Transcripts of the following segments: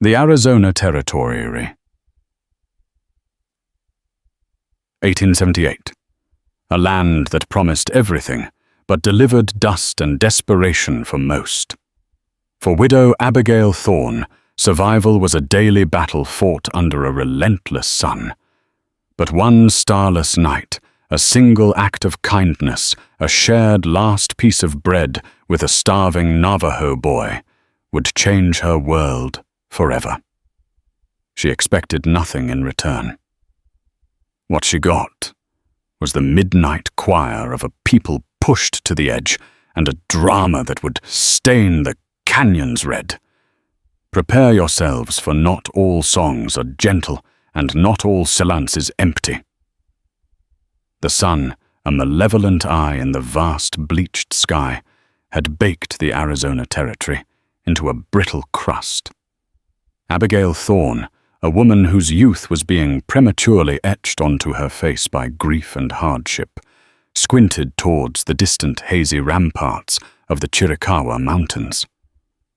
The Arizona Territory. 1878. A land that promised everything, but delivered dust and desperation for most. For widow Abigail Thorne, survival was a daily battle fought under a relentless sun. But one starless night, a single act of kindness, a shared last piece of bread with a starving Navajo boy, would change her world forever. She expected nothing in return. What she got was the midnight choir of a people pushed to the edge and a drama that would stain the canyons red. Prepare yourselves, for not all songs are gentle and not all silence is empty. The sun, a malevolent eye in the vast bleached sky, had baked the Arizona Territory into a brittle crust. Abigail Thorne, a woman whose youth was being prematurely etched onto her face by grief and hardship, squinted towards the distant hazy ramparts of the Chiricahua Mountains.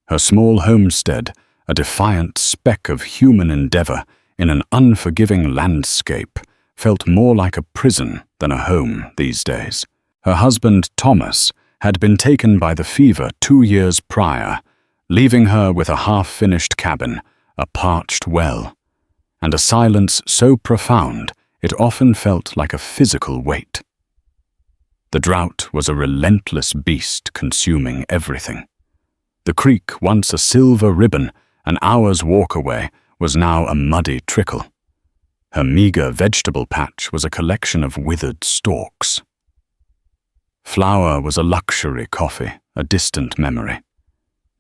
Her small homestead, a defiant speck of human endeavor in an unforgiving landscape, felt more like a prison than a home these days. Her husband, Thomas, had been taken by the fever 2 years prior, leaving her with a half-finished cabin, a parched well, and a silence so profound it often felt like a physical weight. The drought was a relentless beast consuming everything. The creek, once a silver ribbon, an hour's walk away, was now a muddy trickle. Her meager vegetable patch was a collection of withered stalks. Flour was a luxury coffee, a distant memory.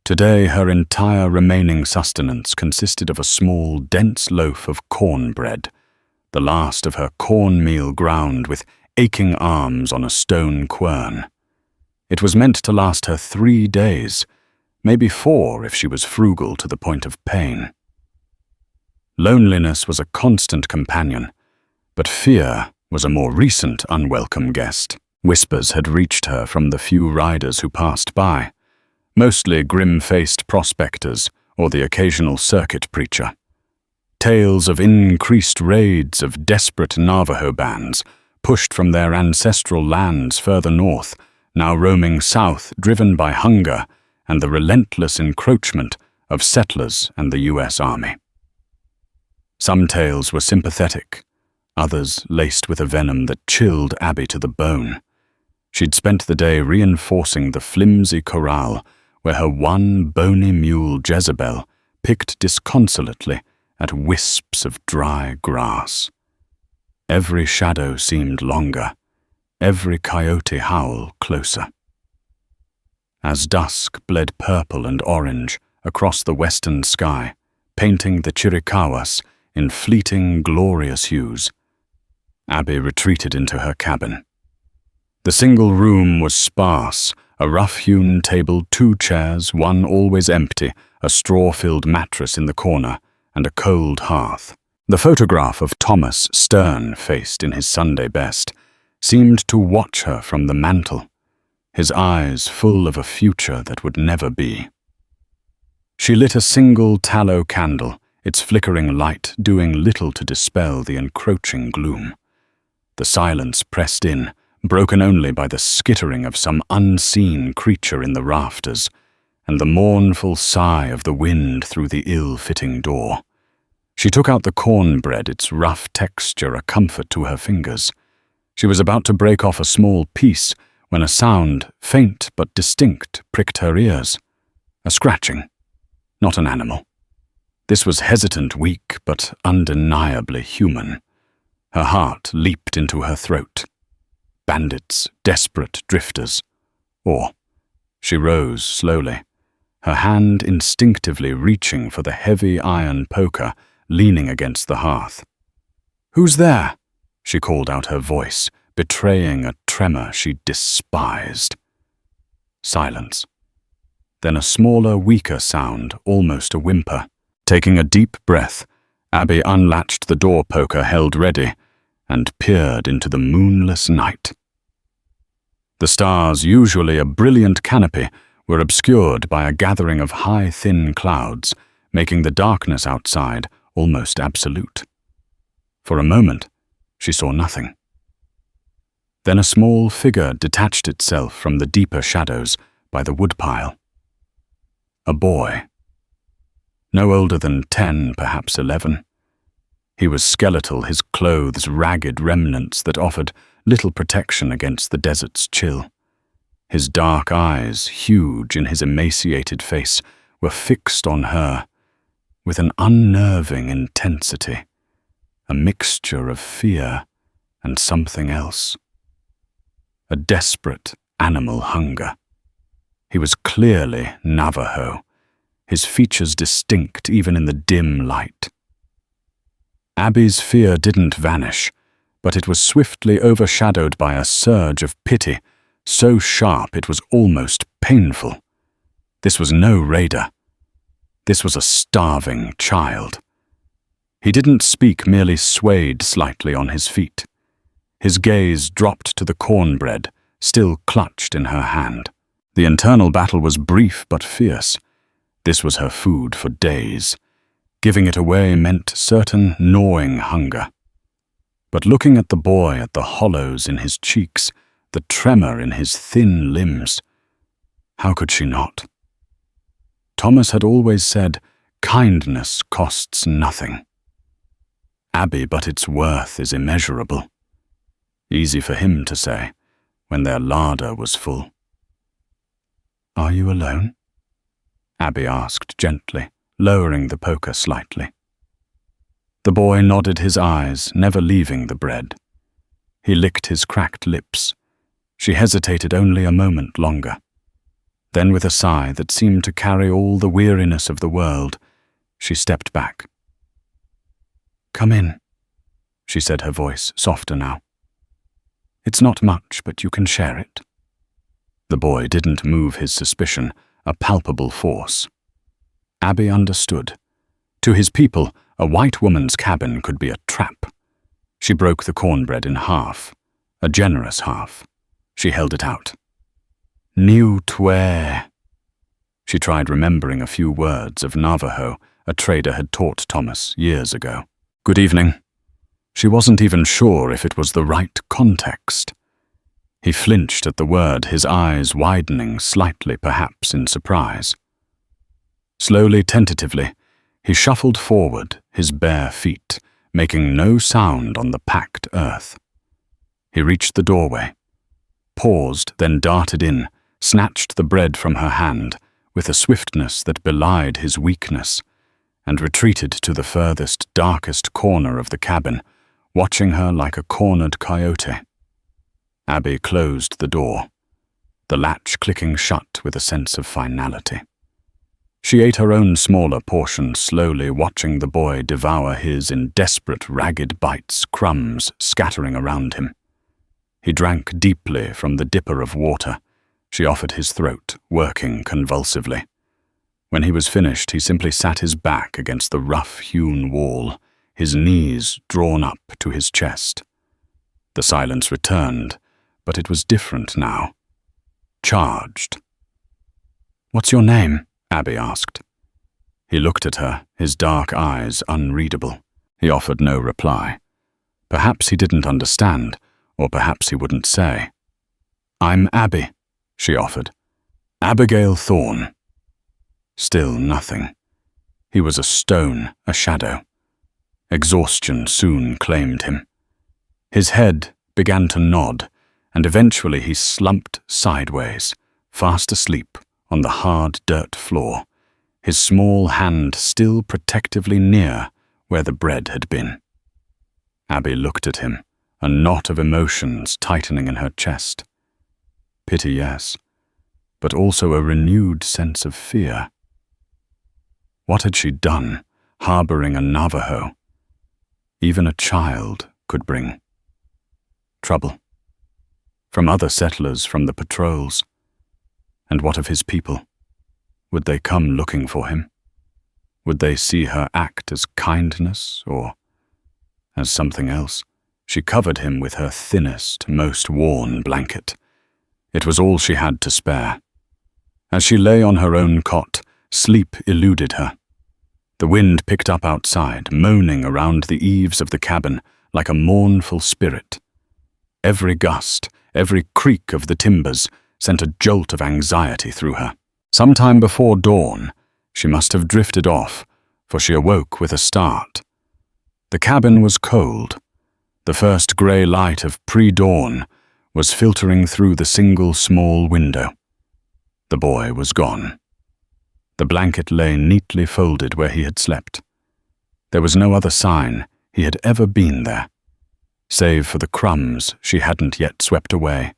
Today, her entire remaining sustenance consisted of a small, dense loaf of cornbread, the last of her cornmeal ground with aching arms on a stone quern. It was meant to last her 3 days, maybe 4 if she was frugal to the point of pain. Loneliness was a constant companion, but fear was a more recent unwelcome guest. Whispers had reached her from the few riders who passed by, mostly grim-faced prospectors or the occasional circuit preacher. Tales of increased raids of desperate Navajo bands, pushed from their ancestral lands further north, now roaming south, driven by hunger and the relentless encroachment of settlers and the U.S. Army. Some tales were sympathetic, others laced with a venom that chilled Abby to the bone. She'd spent the day reinforcing the flimsy corral where her one bony mule Jezebel picked disconsolately at wisps of dry grass. Every shadow seemed longer, every coyote howl closer. As dusk bled purple and orange across the western sky, painting the Chiricahuas in fleeting, glorious hues, Abby retreated into her cabin. The single room was sparse, a rough-hewn table, 2 chairs, one always empty, a straw-filled mattress in the corner, and a cold hearth. The photograph of Thomas, stern-faced in his Sunday best, seemed to watch her from the mantel, his eyes full of a future that would never be. She lit a single tallow candle, its flickering light doing little to dispel the encroaching gloom. The silence pressed in, broken only by the skittering of some unseen creature in the rafters, and the mournful sigh of the wind through the ill-fitting door. She took out the cornbread, its rough texture a comfort to her fingers. She was about to break off a small piece when a sound, faint but distinct, pricked her ears. A scratching. Not an animal. This was hesitant, weak, but undeniably human. Her heart leaped into her throat. Bandits, desperate drifters. Or, she rose slowly, her hand instinctively reaching for the heavy iron poker leaning against the hearth. "Who's there?" she called out, her voice betraying a tremor she despised. Silence. Then a smaller, weaker sound, almost a whimper. Taking a deep breath, Abby unlatched the door poker held ready and peered into the moonless night. The stars, usually a brilliant canopy, were obscured by a gathering of high, thin clouds, making the darkness outside almost absolute. For a moment, she saw nothing. Then a small figure detached itself from the deeper shadows by the woodpile. A boy. No older than 10, perhaps 11. He was skeletal, his clothes ragged remnants that offered little protection against the desert's chill. His dark eyes, huge in his emaciated face, were fixed on her with an unnerving intensity, a mixture of fear and something else. A desperate animal hunger. He was clearly Navajo, his features distinct even in the dim light. Abby's fear didn't vanish, but it was swiftly overshadowed by a surge of pity, so sharp it was almost painful. This was no raider. This was a starving child. He didn't speak, merely swayed slightly on his feet. His gaze dropped to the cornbread, still clutched in her hand. The internal battle was brief but fierce. This was her food for days. Giving it away meant certain gnawing hunger. But looking at the boy, at the hollows in his cheeks, the tremor in his thin limbs, how could she not? Thomas had always said, kindness costs nothing. Abby, but its worth is immeasurable. Easy for him to say, when their larder was full. Are you alone? Abby asked gently, lowering the poker slightly. The boy nodded his eyes, never leaving the bread. He licked his cracked lips. She hesitated only a moment longer. Then, with a sigh that seemed to carry all the weariness of the world, she stepped back. Come in, she said, her voice softer now. It's not much, but you can share it. The boy didn't move his suspicion, a palpable force. Abby understood. To his people, a white woman's cabin could be a trap. She broke the cornbread in half, a generous half. She held it out. Niu tue. She tried remembering a few words of Navajo a trader had taught Thomas years ago. Good evening. She wasn't even sure if it was the right context. He flinched at the word, his eyes widening slightly, perhaps in surprise. Slowly, tentatively, he shuffled forward, his bare feet, making no sound on the packed earth. He reached the doorway, paused, then darted in, snatched the bread from her hand with a swiftness that belied his weakness, and retreated to the furthest, darkest corner of the cabin, watching her like a cornered coyote. Abby closed the door, the latch clicking shut with a sense of finality. She ate her own smaller portion slowly, watching the boy devour his in desperate, ragged bites, crumbs scattering around him. He drank deeply from the dipper of water. She offered his throat, working convulsively. When he was finished, he simply sat his back against the rough-hewn wall, his knees drawn up to his chest. The silence returned, but it was different now. Charged. "What's your name?" Abby asked. He looked at her, his dark eyes unreadable. He offered no reply. Perhaps he didn't understand, or perhaps he wouldn't say. "I'm Abby," she offered. "Abigail Thorne." Still nothing. He was a stone, a shadow. Exhaustion soon claimed him. His head began to nod, and eventually he slumped sideways, fast asleep on the hard dirt floor, his small hand still protectively near where the bread had been. Abby looked at him, a knot of emotions tightening in her chest. Pity, yes, but also a renewed sense of fear. What had she done, harboring a Navajo? Even a child could bring trouble. From other settlers, from the patrols. And what of his people? Would they come looking for him? Would they see her act as kindness or as something else? She covered him with her thinnest, most worn blanket. It was all she had to spare. As she lay on her own cot, sleep eluded her. The wind picked up outside, moaning around the eaves of the cabin like a mournful spirit. Every gust, every creak of the timbers sent a jolt of anxiety through her. Sometime before dawn, she must have drifted off, for she awoke with a start. The cabin was cold. The first grey light of pre-dawn was filtering through the single small window. The boy was gone. The blanket lay neatly folded where he had slept. There was no other sign he had ever been there, save for the crumbs she hadn't yet swept away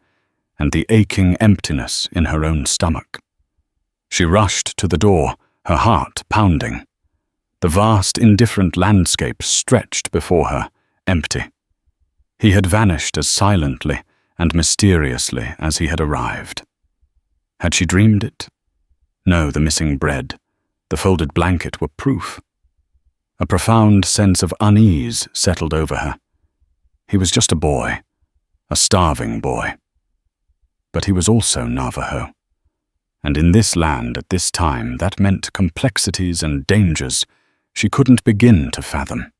and the aching emptiness in her own stomach. She rushed to the door, her heart pounding. The vast, indifferent landscape stretched before her, empty. He had vanished as silently and mysteriously as he had arrived. Had she dreamed it? No, the missing bread, the folded blanket were proof. A profound sense of unease settled over her. He was just a boy, a starving boy. But he was also Navajo. And in this land at this time, that meant complexities and dangers she couldn't begin to fathom.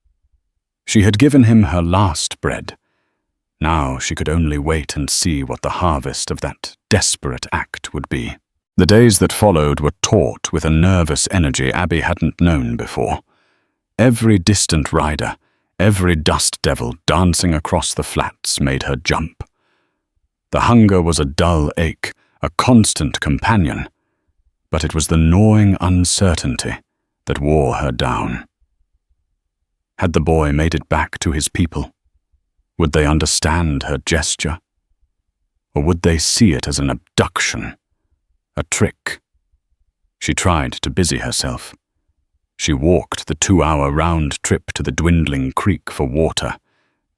She had given him her last bread. Now she could only wait and see what the harvest of that desperate act would be. The days that followed were taut with a nervous energy Abby hadn't known before. Every distant rider, every dust devil dancing across the flats made her jump. The hunger was a dull ache, a constant companion, but it was the gnawing uncertainty that wore her down. Had the boy made it back to his people? Would they understand her gesture? Or would they see it as an abduction, a trick? She tried to busy herself. She walked the 2-hour round trip to the dwindling creek for water,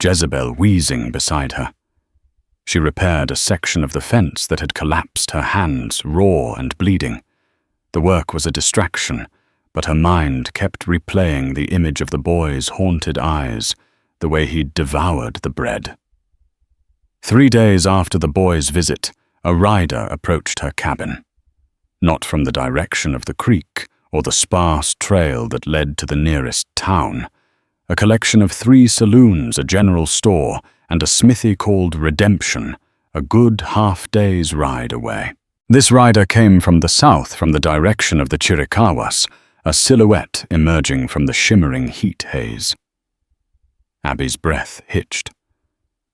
Jezebel wheezing beside her. She repaired a section of the fence that had collapsed, her hands raw and bleeding. The work was a distraction, but her mind kept replaying the image of the boy's haunted eyes, the way he'd devoured the bread. 3 days after the boy's visit, a rider approached her cabin. Not from the direction of the creek or the sparse trail that led to the nearest town. A collection of 3 saloons, a general store, and a smithy called Redemption, a good half-day's ride away. This rider came from the south, from the direction of the Chiricahuas, a silhouette emerging from the shimmering heat haze. Abby's breath hitched.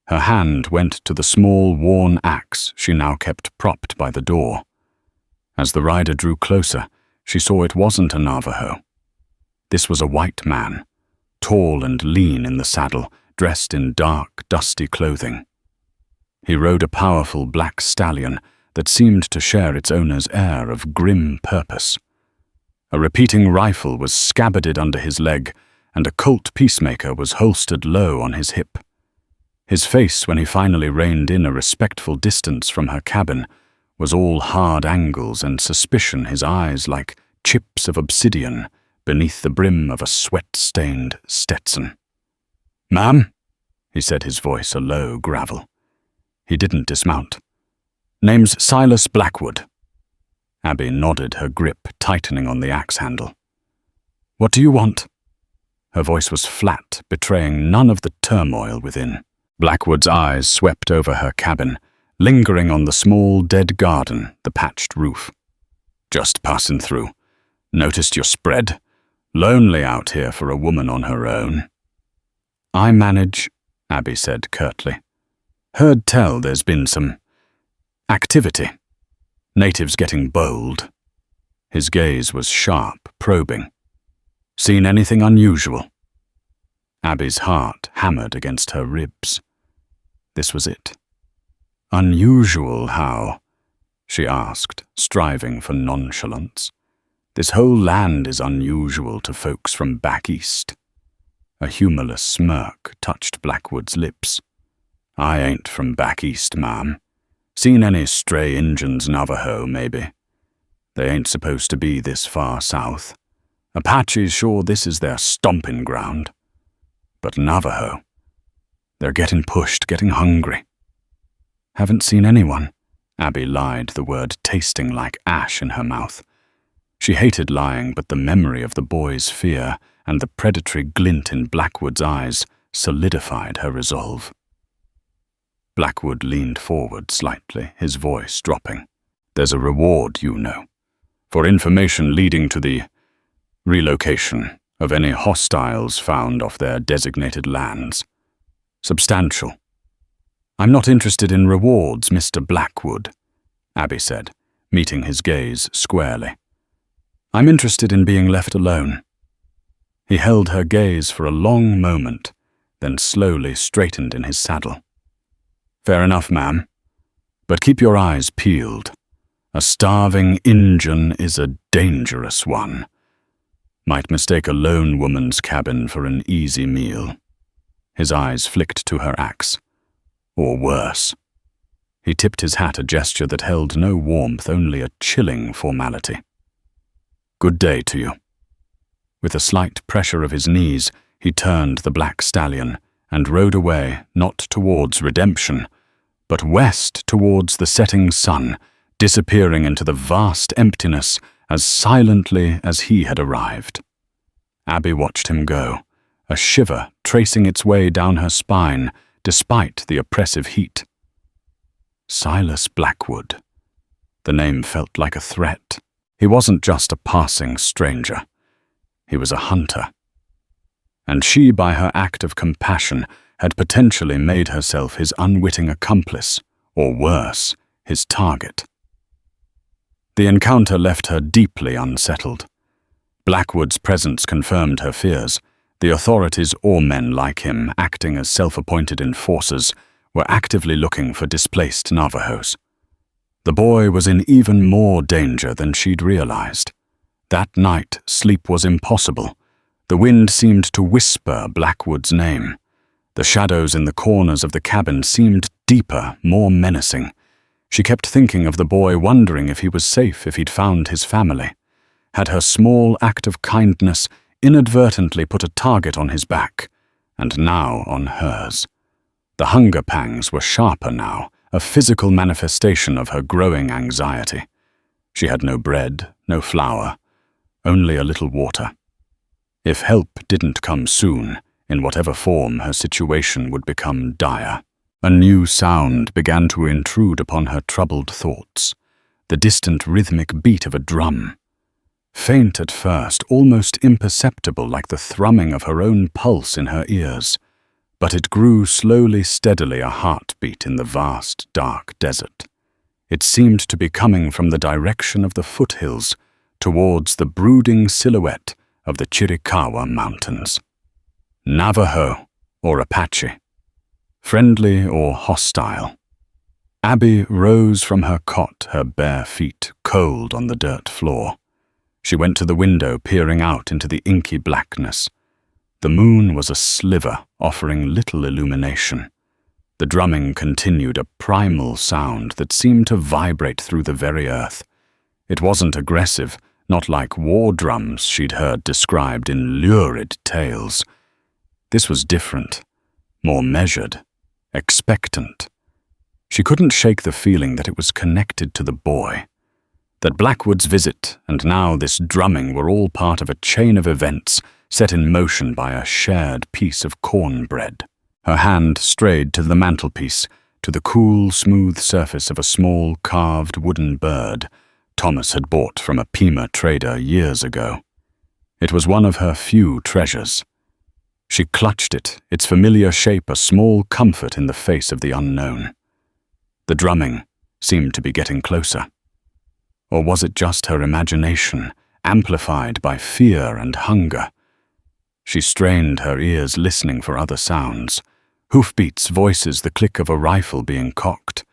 Her hand went to the small, worn axe she now kept propped by the door. As the rider drew closer, she saw it wasn't a Navajo. This was a white man, tall and lean in the saddle, dressed in dark, dusty clothing. He rode a powerful black stallion that seemed to share its owner's air of grim purpose. A repeating rifle was scabbarded under his leg, and a Colt Peacemaker was holstered low on his hip. His face, when he finally reined in a respectful distance from her cabin, was all hard angles and suspicion, his eyes like chips of obsidian beneath the brim of a sweat-stained Stetson. "Ma'am?" he said, his voice a low gravel. He didn't dismount. "Name's Silas Blackwood." Abby nodded, her grip tightening on the axe handle. "What do you want?" Her voice was flat, betraying none of the turmoil within. Blackwood's eyes swept over her cabin, lingering on the small dead garden, the patched roof. "Just passing through. Noticed your spread? Lonely out here for a woman on her own." "I manage," Abby said curtly. "Heard tell there's been some activity. Natives getting bold." His gaze was sharp, probing. "Seen anything unusual?" Abby's heart hammered against her ribs. This was it. "Unusual how?" she asked, striving for nonchalance. "This whole land is unusual to folks from back east." A humorless smirk touched Blackwood's lips. "I ain't from back east, ma'am. Seen any stray Injuns Navajo, maybe. They ain't supposed to be this far south. Apaches, sure, this is their stomping ground. But Navajo, they're getting pushed, getting hungry." "Haven't seen anyone," Abby lied, the word tasting like ash in her mouth. She hated lying, but the memory of the boy's fear and the predatory glint in Blackwood's eyes solidified her resolve. Blackwood leaned forward slightly, his voice dropping. "There's a reward, you know, for information leading to the relocation of any hostiles found off their designated lands. Substantial." "I'm not interested in rewards, Mr. Blackwood," Abby said, meeting his gaze squarely. "I'm interested in being left alone." He held her gaze for a long moment, then slowly straightened in his saddle. "Fair enough, ma'am. But keep your eyes peeled. A starving Injun is a dangerous one. Might mistake a lone woman's cabin for an easy meal." His eyes flicked to her axe. "Or worse." He tipped his hat, a gesture that held no warmth, only a chilling formality. "Good day to you." With a slight pressure of his knees, he turned the black stallion and rode away, not towards redemption, but west towards the setting sun, disappearing into the vast emptiness as silently as he had arrived. Abby watched him go, a shiver tracing its way down her spine despite the oppressive heat. Silas Blackwood. The name felt like a threat. He wasn't just a passing stranger. He was a hunter. And she, by her act of compassion, had potentially made herself his unwitting accomplice, or worse, his target. The encounter left her deeply unsettled. Blackwood's presence confirmed her fears. The authorities, or men like him, acting as self-appointed enforcers, were actively looking for displaced Navajos. The boy was in even more danger than she'd realized. That night, sleep was impossible. The wind seemed to whisper Blackwood's name. The shadows in the corners of the cabin seemed deeper, more menacing. She kept thinking of the boy, wondering if he was safe, if he'd found his family. Had her small act of kindness inadvertently put a target on his back, and now on hers? The hunger pangs were sharper now, a physical manifestation of her growing anxiety. She had no bread, no flour, only a little water. If help didn't come soon, in whatever form, her situation would become dire. A new sound began to intrude upon her troubled thoughts, the distant rhythmic beat of a drum. Faint at first, almost imperceptible, like the thrumming of her own pulse in her ears, but it grew slowly, steadily, a heartbeat in the vast, dark desert. It seemed to be coming from the direction of the foothills, towards the brooding silhouette of the Chiricahua Mountains. Navajo or Apache, friendly or hostile. Abby rose from her cot, her bare feet cold on the dirt floor. She went to the window, peering out into the inky blackness. The moon was a sliver, offering little illumination. The drumming continued, a primal sound that seemed to vibrate through the very earth. It wasn't aggressive, not like war drums she'd heard described in lurid tales. This was different, more measured, expectant. She couldn't shake the feeling that it was connected to the boy, that Blackwood's visit and now this drumming were all part of a chain of events set in motion by a shared piece of cornbread. Her hand strayed to the mantelpiece, to the cool, smooth surface of a small, carved wooden bird Thomas had bought from a Pima trader years ago. It was one of her few treasures. She clutched it, its familiar shape a small comfort in the face of the unknown. The drumming seemed to be getting closer. Or was it just her imagination, amplified by fear and hunger? She strained her ears, listening for other sounds. Hoofbeats, voices, the click of a rifle being cocked.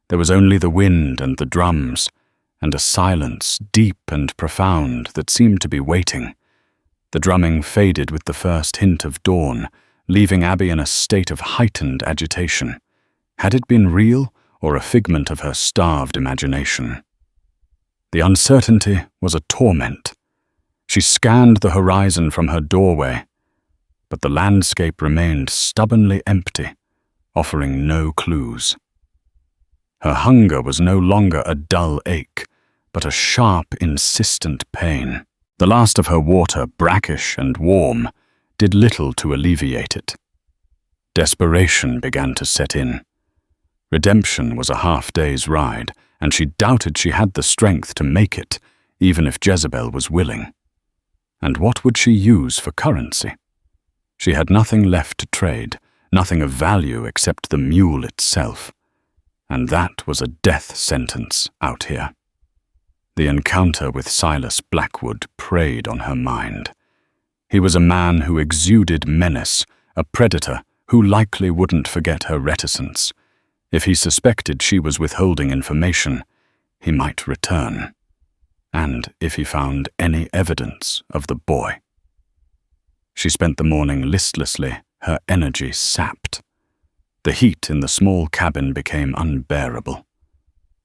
There was only the wind and the drums, and a silence deep and profound that seemed to be waiting. The drumming faded with the first hint of dawn, leaving Abby in a state of heightened agitation. Had it been real, or a figment of her starved imagination? The uncertainty was a torment. She scanned the horizon from her doorway, but the landscape remained stubbornly empty, offering no clues. Her hunger was no longer a dull ache. but a sharp, insistent pain. The last of her water, brackish and warm, did little to alleviate it. Desperation began to set in. Redemption was a half-day's ride, and she doubted she had the strength to make it, even if Jezebel was willing. And what would she use for currency? She had nothing left to trade, nothing of value except the mule itself. And that was a death sentence out here. The encounter with Silas Blackwood preyed on her mind. He was a man who exuded menace, a predator who likely wouldn't forget her reticence. If he suspected she was withholding information, he might return. And if he found any evidence of the boy. She spent the morning listlessly, her energy sapped. The heat in the small cabin became unbearable.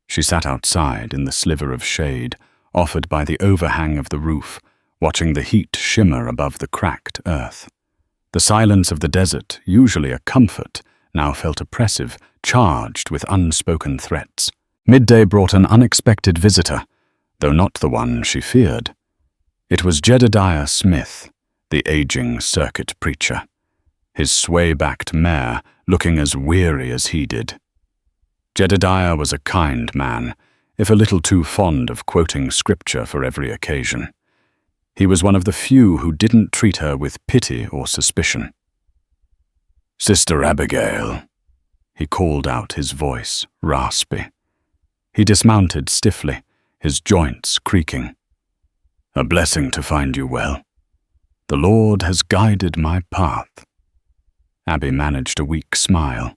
She sat outside in the sliver of shade offered by the overhang of the roof, watching the heat shimmer above the cracked earth. The silence of the desert, usually a comfort, now felt oppressive, charged with unspoken threats. Midday brought an unexpected visitor, though not the one she feared. It was Jedediah Smith, the aging circuit preacher, his sway-backed mare looking as weary as he did. Jedediah was a kind man, if a little too fond of quoting scripture for every occasion. He was one of the few who didn't treat her with pity or suspicion. "Sister Abigail," he called out, his voice raspy. He dismounted stiffly, his joints creaking. "A blessing to find you well. The Lord has guided my path." Abby managed a weak smile.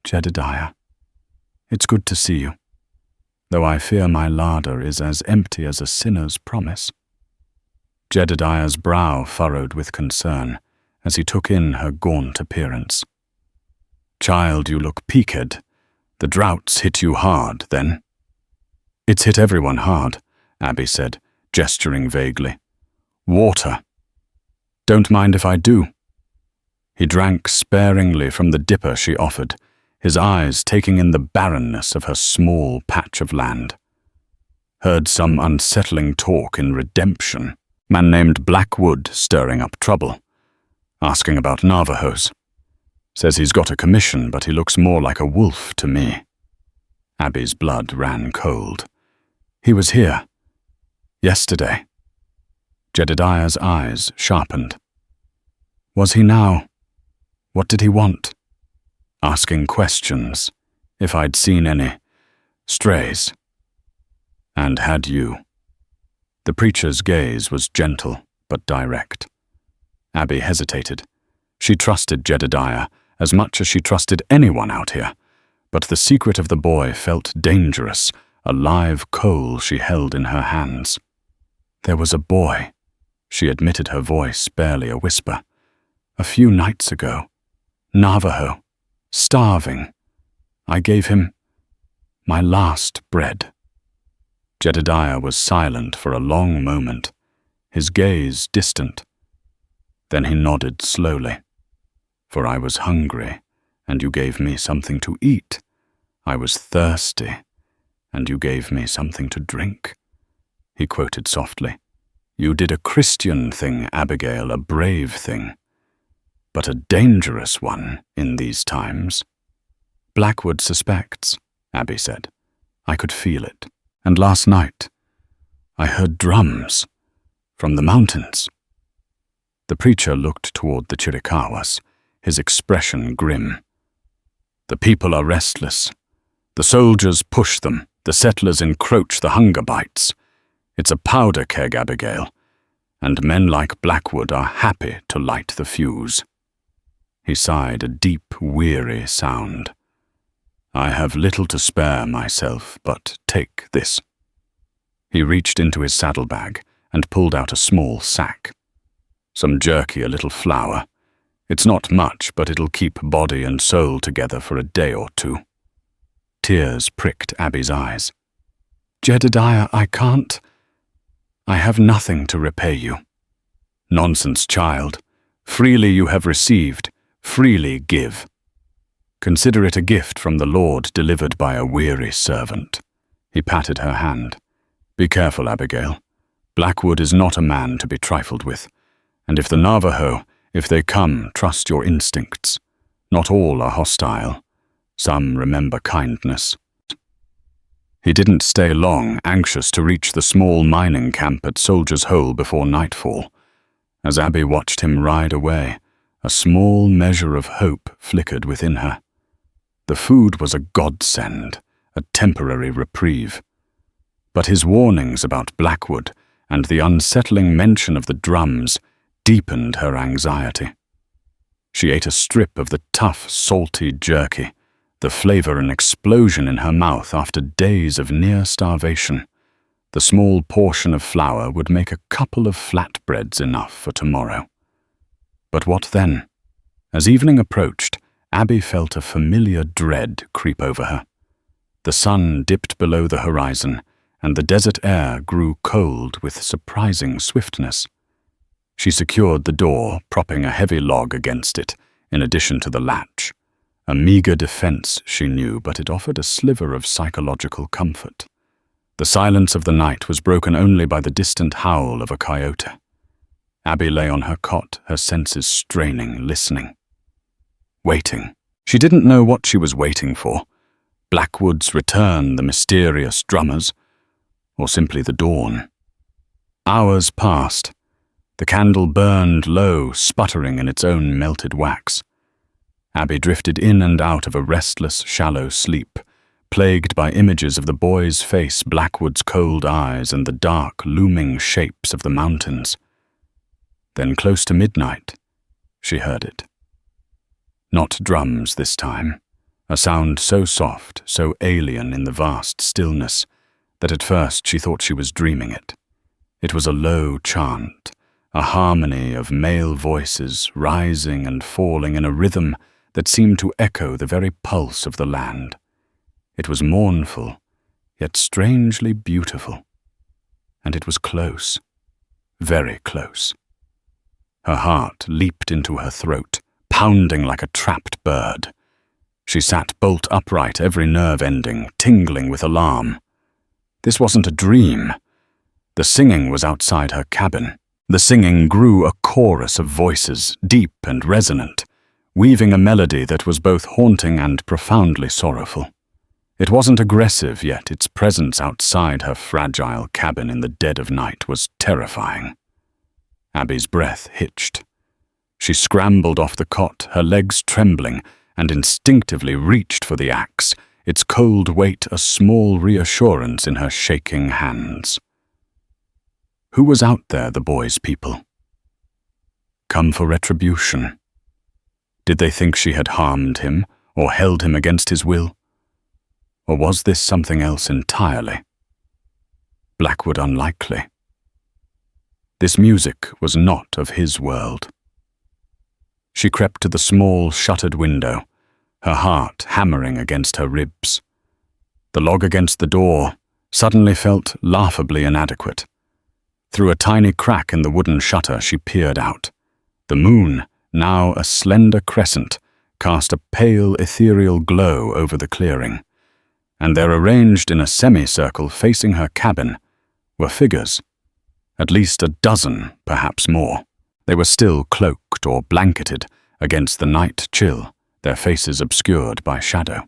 "Jedediah, it's good to see you, though I fear my larder is as empty as a sinner's promise." Jedediah's brow furrowed with concern as he took in her gaunt appearance. "Child, you look peaked. The drought's hit you hard, then?" "It's hit everyone hard," Abby said, gesturing vaguely. "Water. Don't mind if I do." He drank sparingly from the dipper she offered, his eyes taking in the barrenness of her small patch of land. "Heard some unsettling talk in Redemption. Man named Blackwood stirring up trouble. Asking about Navajos. Says he's got a commission, but he looks more like a wolf to me." Abby's blood ran cold. "He was here. Yesterday." Jedediah's eyes sharpened. "Was he now? What did he want?" "Asking questions, if I'd seen any strays." "And had you?" The preacher's gaze was gentle, but direct. Abby hesitated. She trusted Jedediah as much as she trusted anyone out here, but the secret of the boy felt dangerous, a live coal she held in her hands. "There was a boy," she admitted, her voice barely a whisper. "A few nights ago. Navajo. Starving. I gave him my last bread." Jedediah was silent for a long moment, his gaze distant. Then he nodded slowly. "For I was hungry, and you gave me something to eat. I was thirsty, and you gave me something to drink." He quoted softly. "You did a Christian thing, Abigail, a brave thing. But a dangerous one in these times." "Blackwood suspects," Abby said. "I could feel it. And last night, I heard drums from the mountains." The preacher looked toward the Chiricahuas, his expression grim. "The people are restless. The soldiers push them. The settlers encroach the hunger bites. It's a powder keg, Abigail, and men like Blackwood are happy to light the fuse." He sighed a deep, weary sound. "I have little to spare myself, but take this." He reached into his saddlebag and pulled out a small sack. "Some jerky, a little flour. It's not much, but it'll keep body and soul together for a day or two." Tears pricked Abby's eyes. "Jedediah, I can't. I have nothing to repay you." "Nonsense, child. Freely you have received, freely give. Consider it a gift from the Lord delivered by a weary servant." He patted her hand. Be careful, Abigail. Blackwood is not a man to be trifled with, and if the Navajo, if they come, trust your instincts. Not all are hostile. Some remember kindness. He didn't stay long, anxious to reach the small mining camp at Soldier's Hole before nightfall. As Abby watched him ride away, a small measure of hope flickered within her. The food was a godsend, a temporary reprieve. But his warnings about Blackwood and the unsettling mention of the drums deepened her anxiety. She ate a strip of the tough, salty jerky, the flavor an explosion in her mouth after days of near starvation. The small portion of flour would make a couple of flatbreads enough for tomorrow. But what then? As evening approached, Abby felt a familiar dread creep over her. The sun dipped below the horizon, and the desert air grew cold with surprising swiftness. She secured the door, propping a heavy log against it, in addition to the latch. A meager defense, she knew, but it offered a sliver of psychological comfort. The silence of the night was broken only by the distant howl of a coyote. Abby lay on her cot, her senses straining, listening. Waiting. She didn't know what she was waiting for. Blackwood's return, the mysterious drummers, or simply the dawn. Hours passed. The candle burned low, sputtering in its own melted wax. Abby drifted in and out of a restless, shallow sleep, plagued by images of the boy's face, Blackwood's cold eyes, and the dark, looming shapes of the mountains. Then, close to midnight, she heard it. Not drums this time, a sound so soft, so alien in the vast stillness, that at first she thought she was dreaming it. It was a low chant, a harmony of male voices rising and falling in a rhythm that seemed to echo the very pulse of the land. It was mournful, yet strangely beautiful. And it was close, very close. Her heart leaped into her throat, pounding like a trapped bird. She sat bolt upright, every nerve ending, tingling with alarm. This wasn't a dream. The singing was outside her cabin. The singing grew a chorus of voices, deep and resonant, weaving a melody that was both haunting and profoundly sorrowful. It wasn't aggressive, yet its presence outside her fragile cabin in the dead of night was terrifying. Abby's breath hitched. She scrambled off the cot, her legs trembling, and instinctively reached for the axe, its cold weight a small reassurance in her shaking hands. Who was out there, the boy's people? Come for retribution. Did they think she had harmed him, or held him against his will? Or was this something else entirely? Blackwood unlikely. This music was not of his world. She crept to the small, shuttered window, her heart hammering against her ribs. The log against the door suddenly felt laughably inadequate. Through a tiny crack in the wooden shutter, she peered out. The moon, now a slender crescent, cast a pale, ethereal glow over the clearing. And there, arranged in a semicircle facing her cabin, were figures. At least a dozen, perhaps more. They were still cloaked or blanketed against the night chill, their faces obscured by shadow.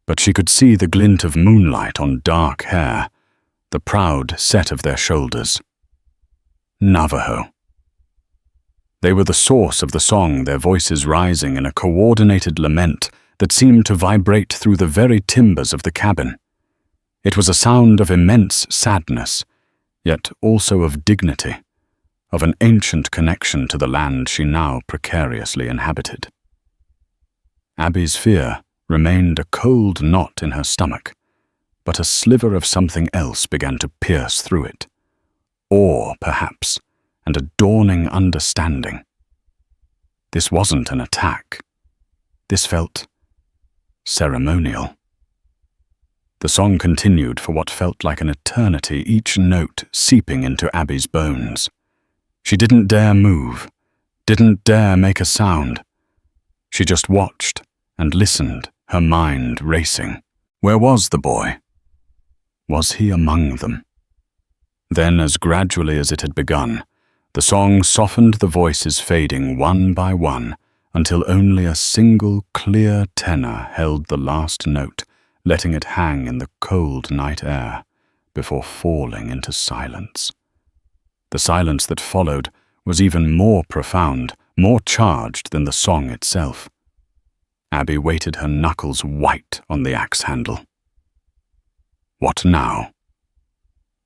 But she could see the glint of moonlight on dark hair, the proud set of their shoulders. Navajo. They were the source of the song, their voices rising in a coordinated lament that seemed to vibrate through the very timbers of the cabin. It was a sound of immense sadness, yet also of dignity, of an ancient connection to the land she now precariously inhabited. Abby's fear remained a cold knot in her stomach, but a sliver of something else began to pierce through it. Awe, perhaps, and a dawning understanding. This wasn't an attack. This felt ceremonial. The song continued for what felt like an eternity, each note seeping into Abby's bones. She didn't dare move, didn't dare make a sound. She just watched and listened, her mind racing. Where was the boy? Was he among them? Then, as gradually as it had begun, the song softened, the voices fading one by one, until only a single clear tenor held the last note, letting it hang in the cold night air before falling into silence. The silence that followed was even more profound, more charged than the song itself. Abby waited, her knuckles white on the axe handle. What now?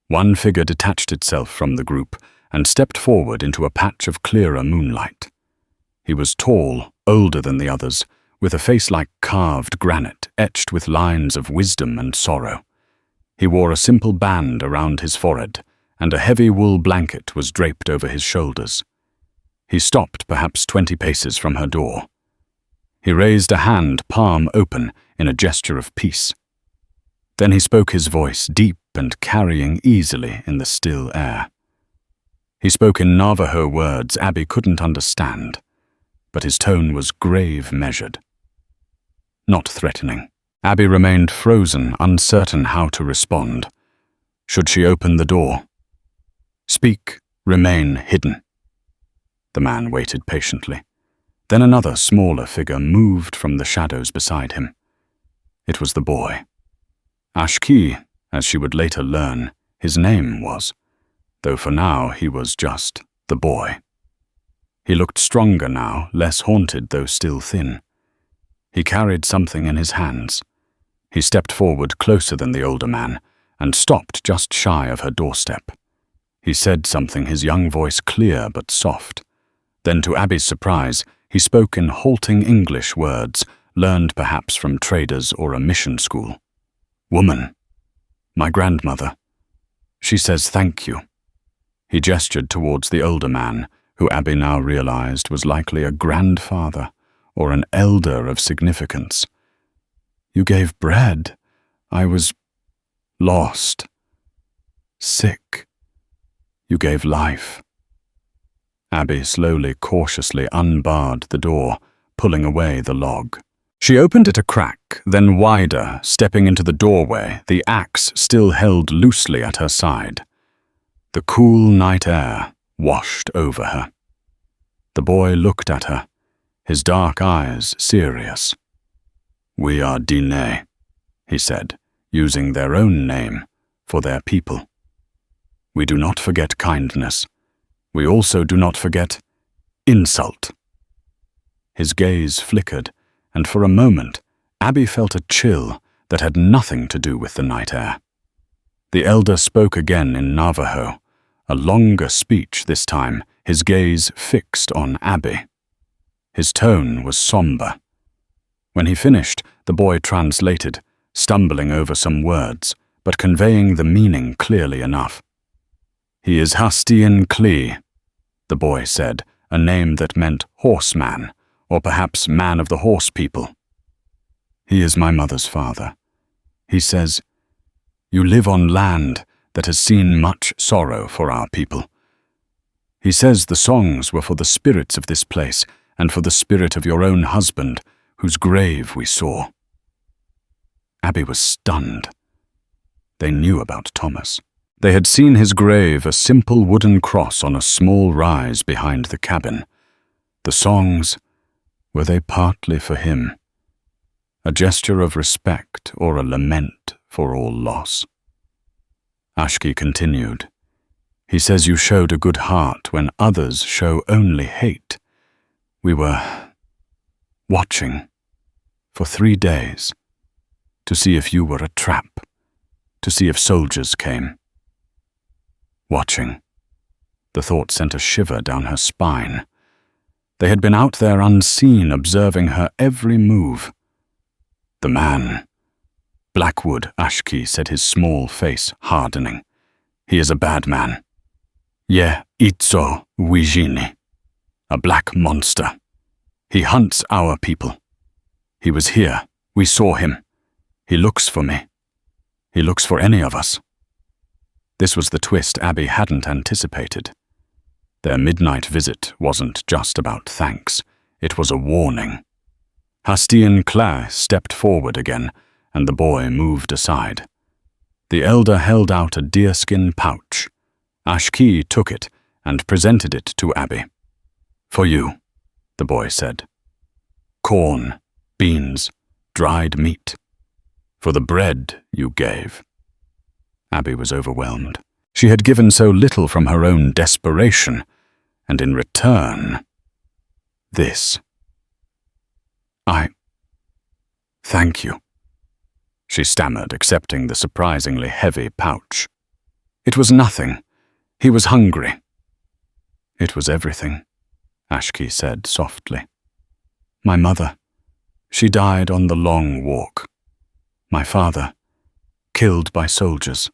One figure detached itself from the group and stepped forward into a patch of clearer moonlight. He was tall, older than the others, with a face like carved granite, etched with lines of wisdom and sorrow. He wore a simple band around his forehead, and a heavy wool blanket was draped over his shoulders. He stopped perhaps 20 paces from her door. He raised a hand, palm open, in a gesture of peace. Then he spoke, his voice deep and carrying easily in the still air. He spoke in Navajo words Abby couldn't understand, but his tone was grave, measured, not threatening. Abby remained frozen, uncertain how to respond. Should she open the door? Speak, remain hidden. The man waited patiently. Then another, smaller figure moved from the shadows beside him. It was the boy. Ashki, as she would later learn, his name was, though for now he was just the boy. He looked stronger now, less haunted though still thin. He carried something in his hands. He stepped forward closer than the older man and stopped just shy of her doorstep. He said something, his young voice clear but soft. Then, to Abby's surprise, he spoke in halting English words, learned perhaps from traders or a mission school. Woman, my grandmother. She says thank you. He gestured towards the older man, who Abby now realized was likely a grandfather or an elder of significance. You gave bread. I was lost, sick. You gave life. Abby slowly, cautiously unbarred the door, pulling away the log. She opened it a crack, then wider, stepping into the doorway, the axe still held loosely at her side. The cool night air washed over her. The boy looked at her, his dark eyes serious. We are Diné, he said, using their own name for their people. We do not forget kindness. We also do not forget insult. His gaze flickered, and for a moment, Abby felt a chill that had nothing to do with the night air. The elder spoke again in Navajo, a longer speech this time, his gaze fixed on Abby. His tone was somber. When he finished, the boy translated, stumbling over some words, but conveying the meaning clearly enough. He is Hastian Klee, the boy said, a name that meant horseman, or perhaps man of the horse people. He is my mother's father. He says, you live on land that has seen much sorrow for our people. He says the songs were for the spirits of this place and for the spirit of your own husband, whose grave we saw. Abby was stunned. They knew about Thomas. They had seen his grave, a simple wooden cross on a small rise behind the cabin. The songs, were they partly for him? A gesture of respect or a lament for all loss? Ashki continued. He says you showed a good heart when others show only hate. We were watching for 3 days to see if you were a trap, to see if soldiers came. Watching. The thought sent a shiver down her spine. They had been out there unseen, observing her every move. The man. Blackwood, Ashki said, his small face hardening. He is a bad man. Ye Itzo Wijini. A black monster. He hunts our people. He was here. We saw him. He looks for me. He looks for any of us. This was the twist Abby hadn't anticipated. Their midnight visit wasn't just about thanks. It was a warning. Hastian Klee stepped forward again, and the boy moved aside. The elder held out a deerskin pouch, Ashki took it and presented it to Abby. "For you," the boy said. "Corn, beans, dried meat. For the bread you gave." Abby was overwhelmed. She had given so little from her own desperation, and in return, this. Thank you," she stammered, accepting the surprisingly heavy pouch. "It was nothing. He was hungry." "It was everything," Ashki said softly. "My mother, she died on the long walk. My father, killed by soldiers.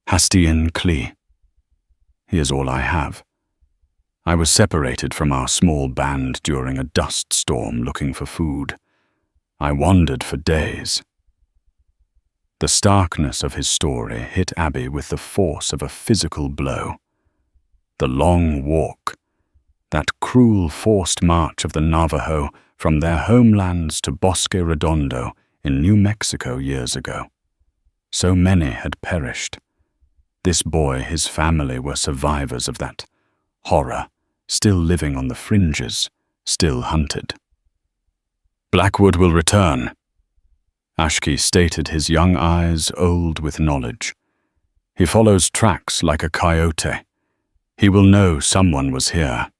Hastian Klee. He is all I have. I was separated from our small band during a dust storm looking for food. I wandered for days." The starkness of his story hit Abby with the force of a physical blow. The long walk, that cruel forced march of the Navajo from their homelands to Bosque Redondo in New Mexico years ago. So many had perished. This boy, his family were survivors of that horror, still living on the fringes, still hunted. "Blackwood will return," Ashki stated, his young eyes old with knowledge. "He follows tracks like a coyote. He will know someone was here.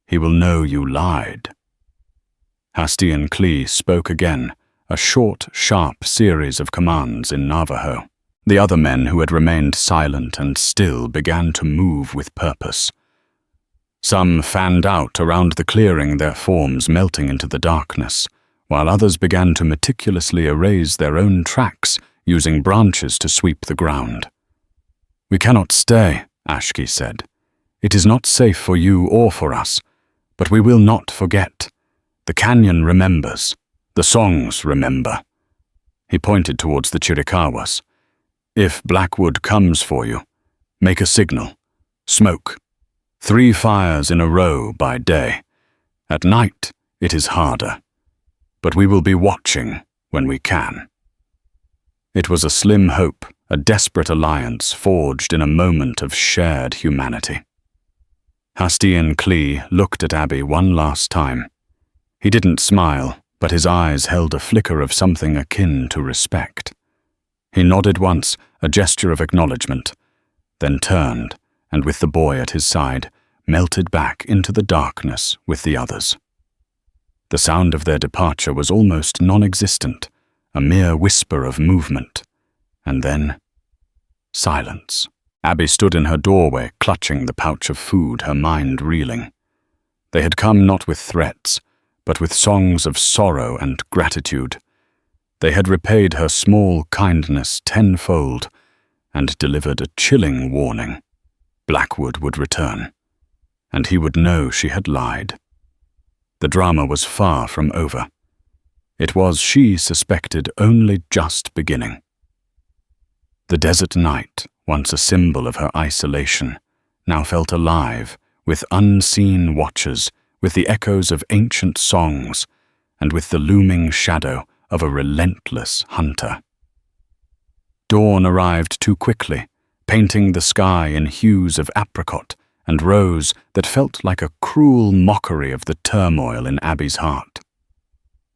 He will know you lied." Hastian Klee spoke again, a short, sharp series of commands in Navajo. The other men who had remained silent and still began to move with purpose. Some fanned out around the clearing, their forms melting into the darkness, while others began to meticulously erase their own tracks, using branches to sweep the ground. "We cannot stay," Ashki said. "It is not safe for you or for us, but we will not forget. The canyon remembers. The songs remember." He pointed towards the Chiricahuas. "If Blackwood comes for you, make a signal. Smoke. 3 fires in a row by day. At night, it is harder. But we will be watching when we can." It was a slim hope, a desperate alliance forged in a moment of shared humanity. Hastian Klee looked at Abby one last time. He didn't smile, but his eyes held a flicker of something akin to respect. He nodded once, a gesture of acknowledgement, then turned, and with the boy at his side, melted back into the darkness with the others. The sound of their departure was almost non-existent, a mere whisper of movement, and then silence. Abby stood in her doorway, clutching the pouch of food, her mind reeling. They had come not with threats, but with songs of sorrow and gratitude. They had repaid her small kindness tenfold, and delivered a chilling warning. Blackwood would return, and he would know she had lied. The drama was far from over. It was, she suspected, only just beginning. The desert night, once a symbol of her isolation, now felt alive, with unseen watchers, with the echoes of ancient songs, and with the looming shadow of a relentless hunter. Dawn arrived too quickly, painting the sky in hues of apricot and rose that felt like a cruel mockery of the turmoil in Abby's heart.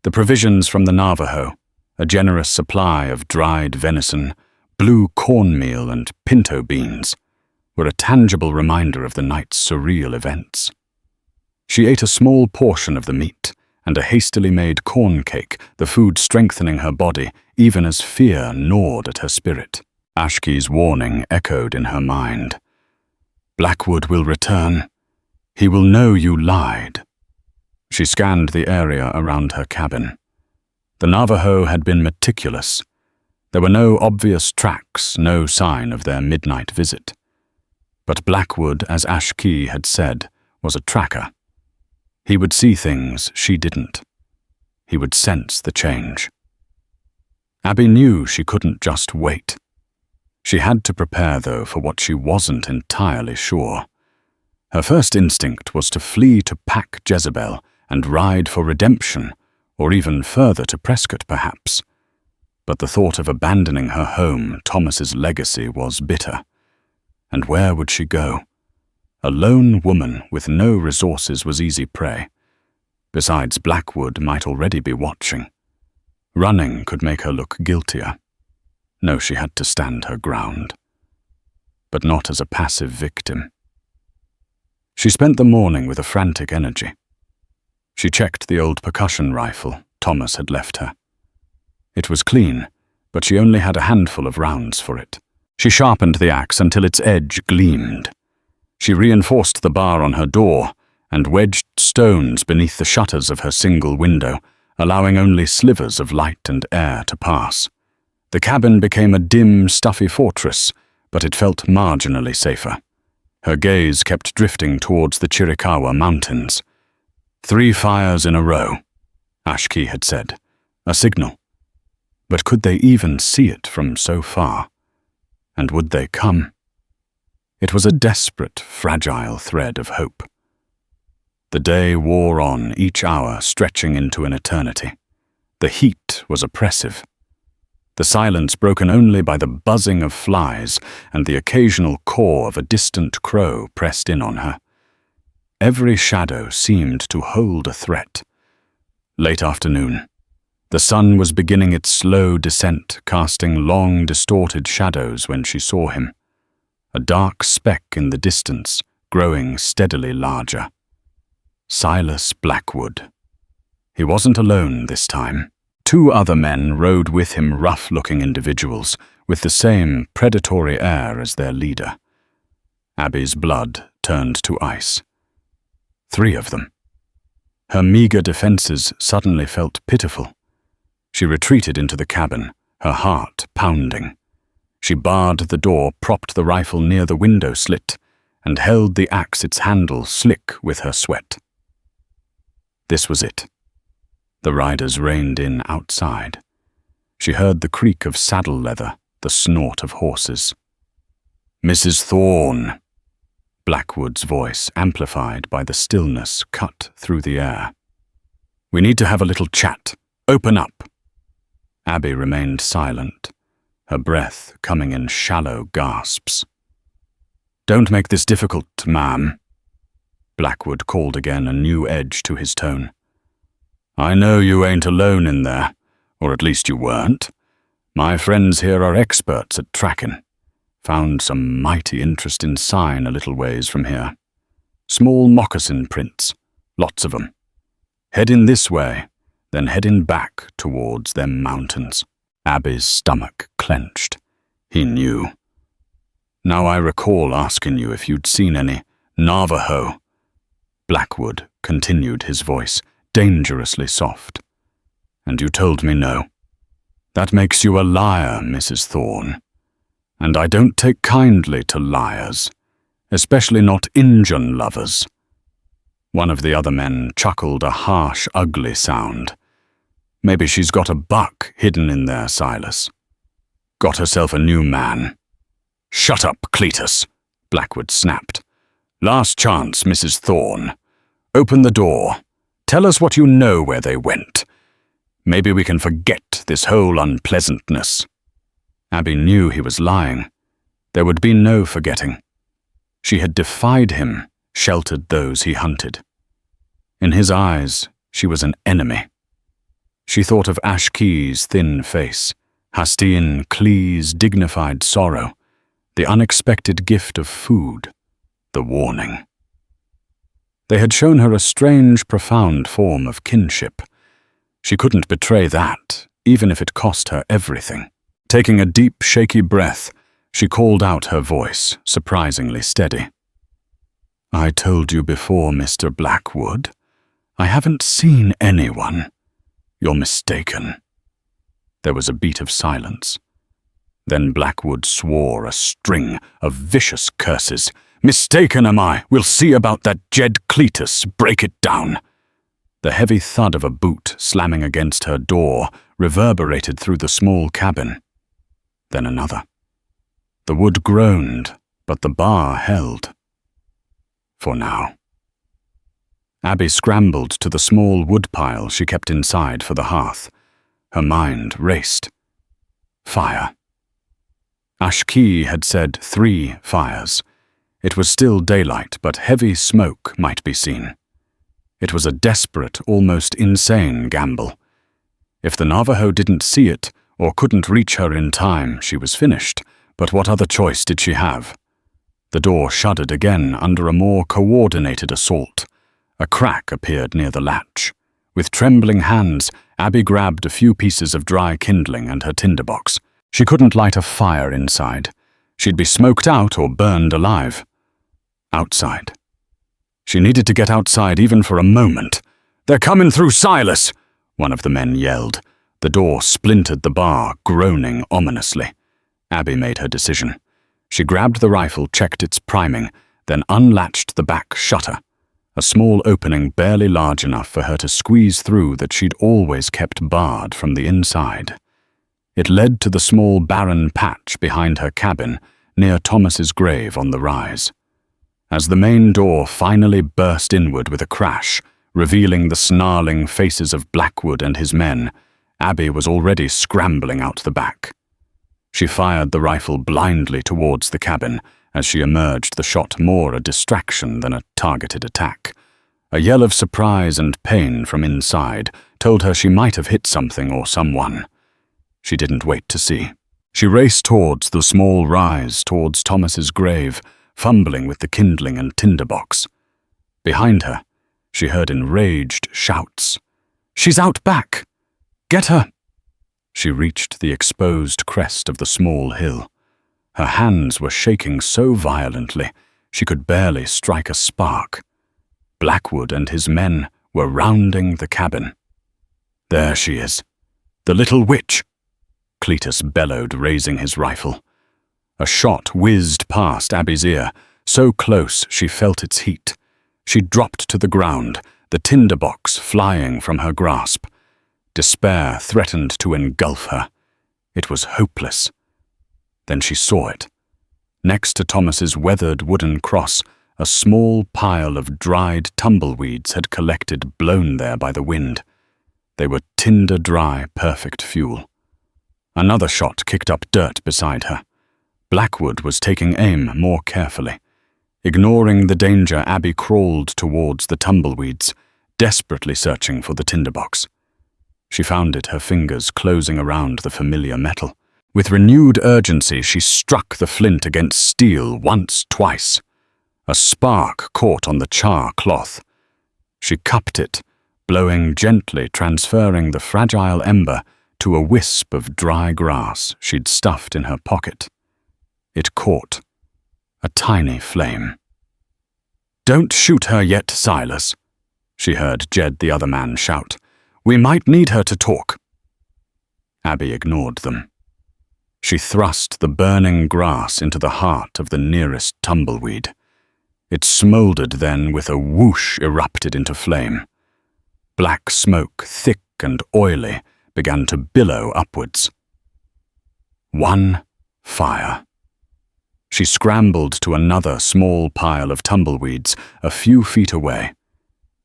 The provisions from the Navajo, a generous supply of dried venison, blue cornmeal and pinto beans, were a tangible reminder of the night's surreal events. She ate a small portion of the meat and a hastily made corn cake, the food strengthening her body even as fear gnawed at her spirit. Ashki's warning echoed in her mind. Blackwood will return. He will know you lied. She scanned the area around her cabin. The Navajo had been meticulous. There were no obvious tracks, no sign of their midnight visit. But Blackwood, as Ashki had said, was a tracker. He would see things she didn't. He would sense the change. Abby knew she couldn't just wait. She had to prepare, though, for what she wasn't entirely sure. Her first instinct was to flee to Pack Jezebel and ride for redemption, or even further to Prescott, perhaps. But the thought of abandoning her home, Thomas's legacy, was bitter. And where would she go? A lone woman with no resources was easy prey. Besides, Blackwood might already be watching. Running could make her look guiltier. No, she had to stand her ground. But not as a passive victim. She spent the morning with a frantic energy. She checked the old percussion rifle Thomas had left her. It was clean, but she only had a handful of rounds for it. She sharpened the axe until its edge gleamed. She reinforced the bar on her door and wedged stones beneath the shutters of her single window, allowing only slivers of light and air to pass. The cabin became a dim, stuffy fortress, but it felt marginally safer. Her gaze kept drifting towards the Chiricahua Mountains. 3 fires in a row, Ashkey had said. A signal. But could they even see it from so far? And would they come? It was a desperate, fragile thread of hope. The day wore on, each hour stretching into an eternity. The heat was oppressive. The silence broken only by the buzzing of flies and the occasional caw of a distant crow pressed in on her. Every shadow seemed to hold a threat. Late afternoon. The sun was beginning its slow descent, casting long, distorted shadows when she saw him. A dark speck in the distance, growing steadily larger. Silas Blackwood. He wasn't alone this time. 2 other men rode with him, rough-looking individuals, with the same predatory air as their leader. Abby's blood turned to ice. 3 of them. Her meager defenses suddenly felt pitiful. She retreated into the cabin, her heart pounding. She barred the door, propped the rifle near the window slit, and held the axe its handle slick with her sweat. This was it. The riders reined in outside. She heard the creak of saddle leather, the snort of horses. "Mrs. Thorne," Blackwood's voice amplified by the stillness cut through the air. "We need to have a little chat. Open up." Abby remained silent, her breath coming in shallow gasps. "Don't make this difficult, ma'am," Blackwood called again, a new edge to his tone. "I know you ain't alone in there, or at least you weren't. My friends here are experts at tracking. Found some mighty interesting sign a little ways from here. Small moccasin prints, lots of 'em. Heading this way, then heading back towards them mountains." Abby's stomach clenched. He knew. "Now I recall asking you if you'd seen any Navajo." Blackwood continued, his voice dangerously soft. "And you told me no. That makes you a liar, Mrs. Thorne. And I don't take kindly to liars, especially not Injun lovers." One of the other men chuckled, a harsh, ugly sound. "Maybe she's got a buck hidden in there, Silas. Got herself a new man." "Shut up, Cletus," Blackwood snapped. "Last chance, Mrs. Thorne. Open the door. Tell us what you know where they went. Maybe we can forget this whole unpleasantness." Abby knew he was lying. There would be no forgetting. She had defied him, sheltered those he hunted. In his eyes, she was an enemy. She thought of Ashkey's thin face, Hastine Clee's dignified sorrow, the unexpected gift of food, the warning. They had shown her a strange, profound form of kinship. She couldn't betray that, even if it cost her everything. Taking a deep, shaky breath, she called out, her voice surprisingly steady. "I told you before, Mr. Blackwood. I haven't seen anyone. You're mistaken." There was a beat of silence. Then Blackwood swore a string of vicious curses. "Mistaken am I. We'll see about that Jed Cletus. Break it down." The heavy thud of a boot slamming against her door reverberated through the small cabin. Then another. The wood groaned, but the bar held. For now. Abby scrambled to the small woodpile she kept inside for the hearth. Her mind raced. Fire. Ashkey had said 3 fires. It was still daylight, but heavy smoke might be seen. It was a desperate, almost insane gamble. If the Navajo didn't see it, or couldn't reach her in time, she was finished, but what other choice did she have? The door shuddered again under a more coordinated assault. A crack appeared near the latch. With trembling hands, Abby grabbed a few pieces of dry kindling and her tinderbox. She couldn't light a fire inside. She'd be smoked out or burned alive. Outside. She needed to get outside even for a moment. "They're coming through, Silas!" one of the men yelled. The door splintered the bar, groaning ominously. Abby made her decision. She grabbed the rifle, checked its priming, then unlatched the back shutter, a small opening barely large enough for her to squeeze through that she'd always kept barred from the inside. It led to the small barren patch behind her cabin, near Thomas's grave on the rise. As the main door finally burst inward with a crash, revealing the snarling faces of Blackwood and his men, Abby was already scrambling out the back. She fired the rifle blindly towards the cabin. As she emerged, the shot more a distraction than a targeted attack. A yell of surprise and pain from inside told her she might have hit something or someone. She didn't wait to see. She raced towards the small rise, towards Thomas's grave, fumbling with the kindling and tinderbox. Behind her, she heard enraged shouts. "She's out back! Get her!" She reached the exposed crest of the small hill. Her hands were shaking so violently she could barely strike a spark. Blackwood and his men were rounding the cabin. "There she is, the little witch!" Cletus bellowed, raising his rifle. A shot whizzed past Abby's ear, so close she felt its heat. She dropped to the ground, the tinderbox flying from her grasp. Despair threatened to engulf her. It was hopeless. Then she saw it. Next to Thomas's weathered wooden cross, a small pile of dried tumbleweeds had collected, blown there by the wind. They were tinder-dry, perfect fuel. Another shot kicked up dirt beside her. Blackwood was taking aim more carefully. Ignoring the danger, Abby crawled towards the tumbleweeds, desperately searching for the tinderbox. She found it, her fingers closing around the familiar metal. With renewed urgency, she struck the flint against steel once, twice. A spark caught on the char cloth. She cupped it, blowing gently, transferring the fragile ember to a wisp of dry grass she'd stuffed in her pocket. It caught. A tiny flame. "Don't shoot her yet, Silas," she heard Jed, the other man, shout. "We might need her to talk." Abby ignored them. She thrust the burning grass into the heart of the nearest tumbleweed. It smoldered, then with a whoosh erupted into flame. Black smoke, thick and oily, began to billow upwards. One fire. She scrambled to another small pile of tumbleweeds a few feet away,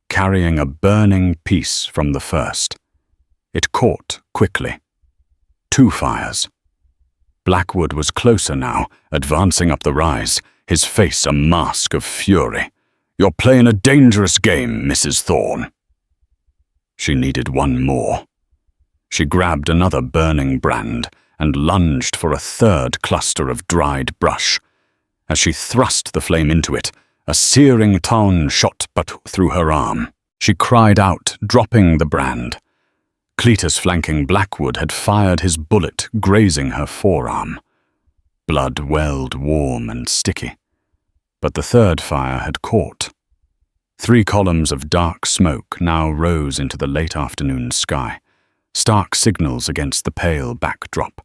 carrying a burning piece from the first. It caught quickly. 2 fires. Blackwood was closer now, advancing up the rise, his face a mask of fury. "You're playing a dangerous game, Mrs. Thorne." She needed one more. She grabbed another burning brand and lunged for a third cluster of dried brush. As she thrust the flame into it, a searing tongue shot but through her arm. She cried out, dropping the brand. Cletus, flanking Blackwood, had fired his bullet, grazing her forearm. Blood welled warm and sticky. But the third fire had caught. 3 columns of dark smoke now rose into the late afternoon sky, stark signals against the pale backdrop.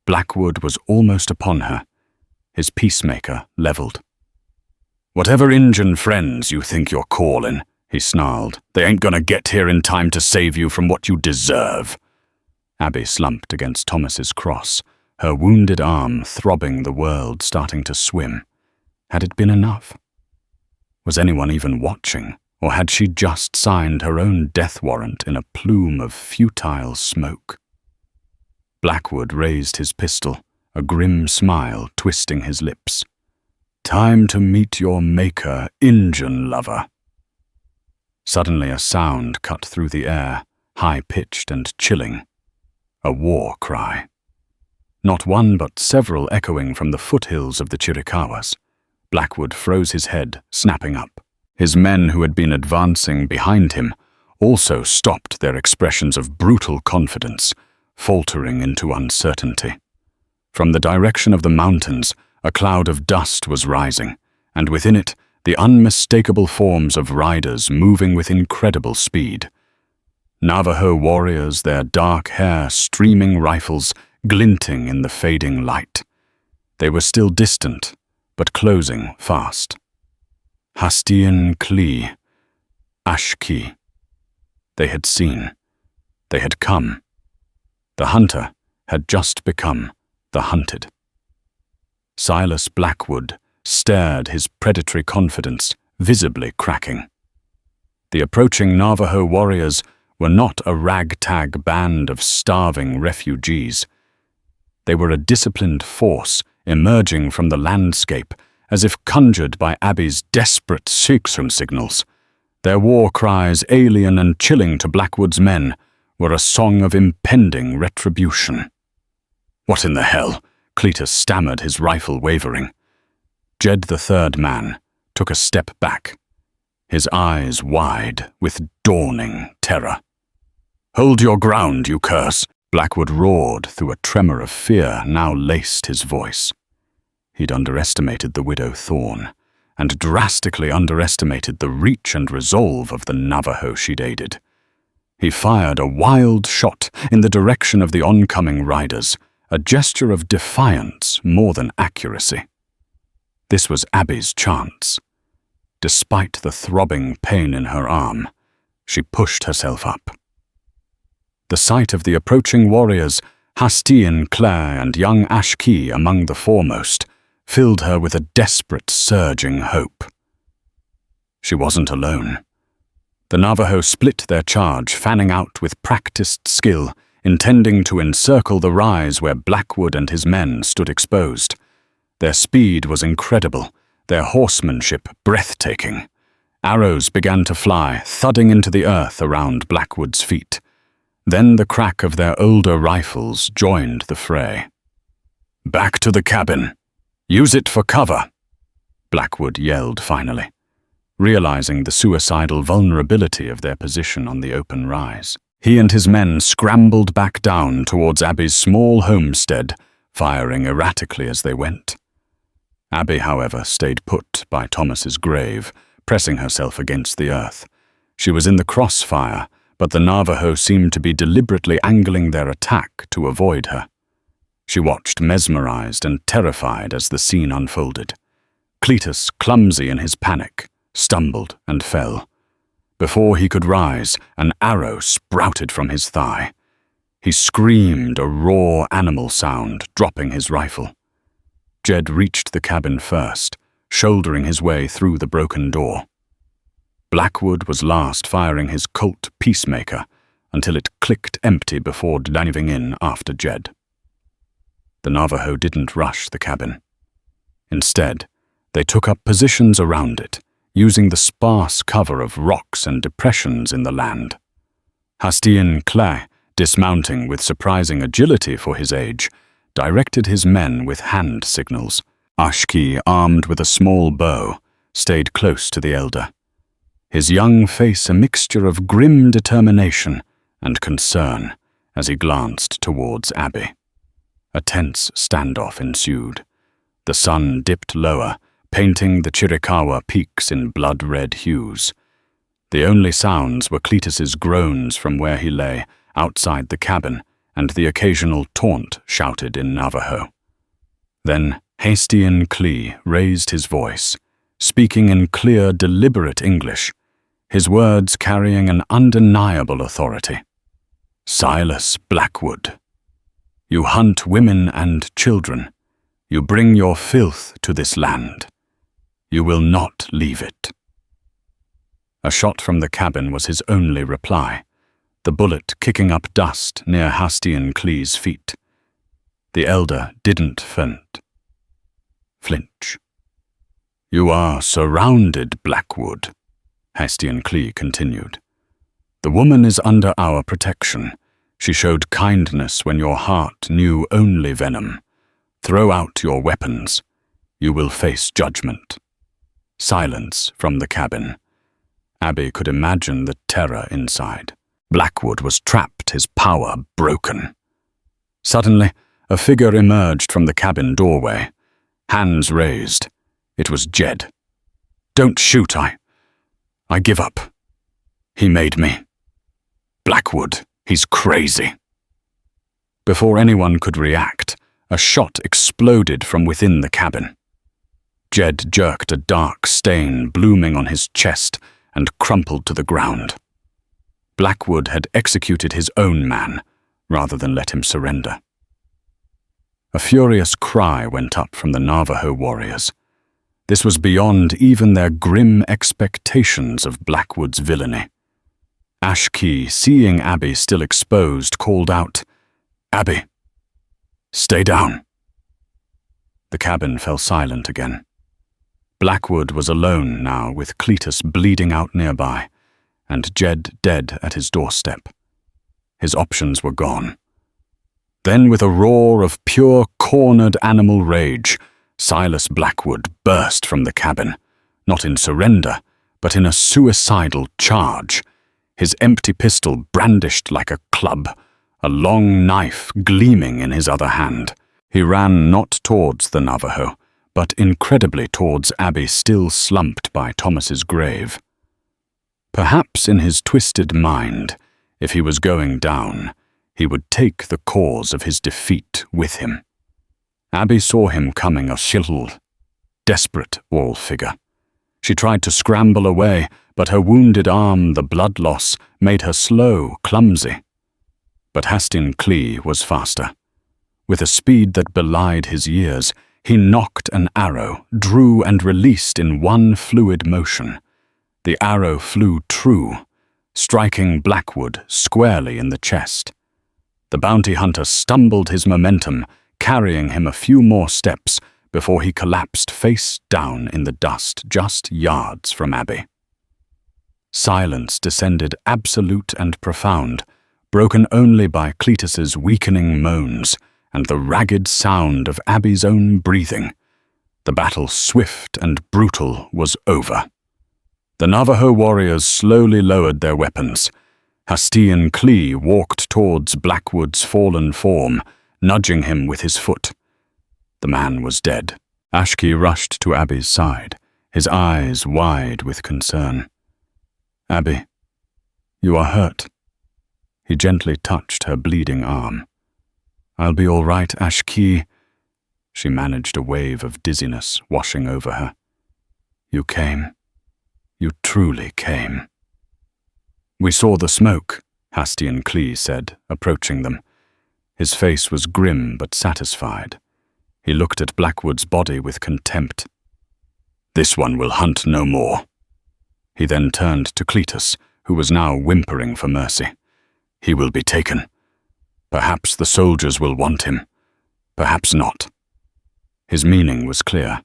Blackwood was almost upon her, his peacemaker leveled. "Whatever Injun friends you think you're calling," he snarled, "they ain't gonna get here in time to save you from what you deserve." Abby slumped against Thomas's cross, her wounded arm throbbing, the world starting to swim. Had it been enough? Was anyone even watching, or had she just signed her own death warrant in a plume of futile smoke? Blackwood raised his pistol, a grim smile twisting his lips. "Time to meet your maker, Injun lover." Suddenly a sound cut through the air, high-pitched and chilling. A war cry. Not one but several echoing from the foothills of the Chiricahuas. Blackwood froze his head, snapping up. His men who had been advancing behind him also stopped their expressions of brutal confidence, faltering into uncertainty. From the direction of the mountains, a cloud of dust was rising, and within it, the unmistakable forms of riders moving with incredible speed. Navajo warriors, their dark hair streaming rifles glinting in the fading light. They were still distant, but closing fast. Hastian Klee, Ashki. They had seen. They had come. The hunter had just become the hunted. Silas Blackwood stared, his predatory confidence visibly cracking. The approaching Navajo warriors were not a ragtag band of starving refugees. They were a disciplined force emerging from the landscape as if conjured by Abby's desperate Siksum signals. Their war cries, alien and chilling to Blackwood's men, were a song of impending retribution. "What in the hell?" Cletus stammered, his rifle wavering. Jed, the third man, took a step back, his eyes wide with dawning terror. "Hold your ground, you curse!" Blackwood roared through a tremor of fear now laced his voice. He'd underestimated the widow Thorne, and drastically underestimated the reach and resolve of the Navajo she'd aided. He fired a wild shot in the direction of the oncoming riders, a gesture of defiance more than accuracy. This was Abby's chance. Despite the throbbing pain in her arm, she pushed herself up. The sight of the approaching warriors, Hastian, Claire, and young Ashki among the foremost, filled her with a desperate, surging hope. She wasn't alone. The Navajo split their charge, fanning out with practiced skill, intending to encircle the rise where Blackwood and his men stood exposed. Their speed was incredible, their horsemanship breathtaking. Arrows began to fly, thudding into the earth around Blackwood's feet. Then the crack of their older rifles joined the fray. "Back to the cabin! Use it for cover!" Blackwood yelled finally, realizing the suicidal vulnerability of their position on the open rise. He and his men scrambled back down towards Abby's small homestead, firing erratically as they went. Abby, however, stayed put by Thomas's grave, pressing herself against the earth. She was in the crossfire, but the Navajo seemed to be deliberately angling their attack to avoid her. She watched mesmerized and terrified as the scene unfolded. Cletus, clumsy in his panic, stumbled and fell. Before he could rise, an arrow sprouted from his thigh. He screamed a raw animal sound, dropping his rifle. Jed reached the cabin first, shouldering his way through the broken door. Blackwood was last, firing his Colt Peacemaker until it clicked empty before diving in after Jed. The Navajo didn't rush the cabin. Instead, they took up positions around it, using the sparse cover of rocks and depressions in the land. Hastian Clay, dismounting with surprising agility for his age, directed his men with hand signals. Ashki, armed with a small bow, stayed close to the elder, his young face a mixture of grim determination and concern as he glanced towards Abby. A tense standoff ensued. The sun dipped lower, painting the Chiricahua peaks in blood-red hues. The only sounds were Cletus's groans from where he lay, outside the cabin, and the occasional taunt shouted in Navajo. Then Hastian Klee raised his voice, speaking in clear, deliberate English, his words carrying an undeniable authority. "Silas Blackwood, you hunt women and children. You bring your filth to this land. You will not leave it." A shot from the cabin was his only reply, the bullet kicking up dust near Hastian Klee's feet. The elder didn't flinch. "You are surrounded, Blackwood," Hestian Clee continued. "The woman is under our protection. She showed kindness when your heart knew only venom. Throw out your weapons. You will face judgment." Silence from the cabin. Abby could imagine the terror inside. Blackwood was trapped, his power broken. Suddenly, a figure emerged from the cabin doorway. Hands raised. It was Jed. "Don't shoot, I give up. He made me. Blackwood, he's crazy." Before anyone could react, a shot exploded from within the cabin. Jed jerked a dark stain blooming on his chest and crumpled to the ground. Blackwood had executed his own man, rather than let him surrender. A furious cry went up from the Navajo warriors. This was beyond even their grim expectations of Blackwood's villainy. Ashkey, seeing Abby still exposed, called out, "Abby, stay down." The cabin fell silent again. Blackwood was alone now, with Cletus bleeding out nearby, and Jed dead at his doorstep. His options were gone. Then, with a roar of pure cornered animal rage, Silas Blackwood burst from the cabin, not in surrender, but in a suicidal charge, his empty pistol brandished like a club, a long knife gleaming in his other hand. He ran not towards the Navajo, but incredibly towards Abby, still slumped by Thomas's grave. Perhaps in his twisted mind, if he was going down, he would take the cause of his defeat with him. Abby saw him coming, a chiseled, desperate wall figure. She tried to scramble away, but her wounded arm, the blood loss, made her slow, clumsy. But Hestian Clee was faster. With a speed that belied his years, he nocked an arrow, drew and released in one fluid motion. The arrow flew true, striking Blackwood squarely in the chest. The bounty hunter stumbled his momentum, carrying him a few more steps before he collapsed face down in the dust just yards from Abby. Silence descended absolute and profound, broken only by Cletus's weakening moans and the ragged sound of Abby's own breathing. The battle, swift and brutal, was over. The Navajo warriors slowly lowered their weapons. Hestian Clee walked towards Blackwood's fallen form, nudging him with his foot. The man was dead. Ashkey rushed to Abby's side, his eyes wide with concern. "Abby, you are hurt." He gently touched her bleeding arm. "I'll be all right, Ashkey." She managed a wave of dizziness washing over her. "You came. You truly came." "We saw the smoke," Hestian Clee said, approaching them. His face was grim but satisfied. He looked at Blackwood's body with contempt. "This one will hunt no more." He then turned to Cletus, who was now whimpering for mercy. "He will be taken. Perhaps the soldiers will want him. Perhaps not." His meaning was clear.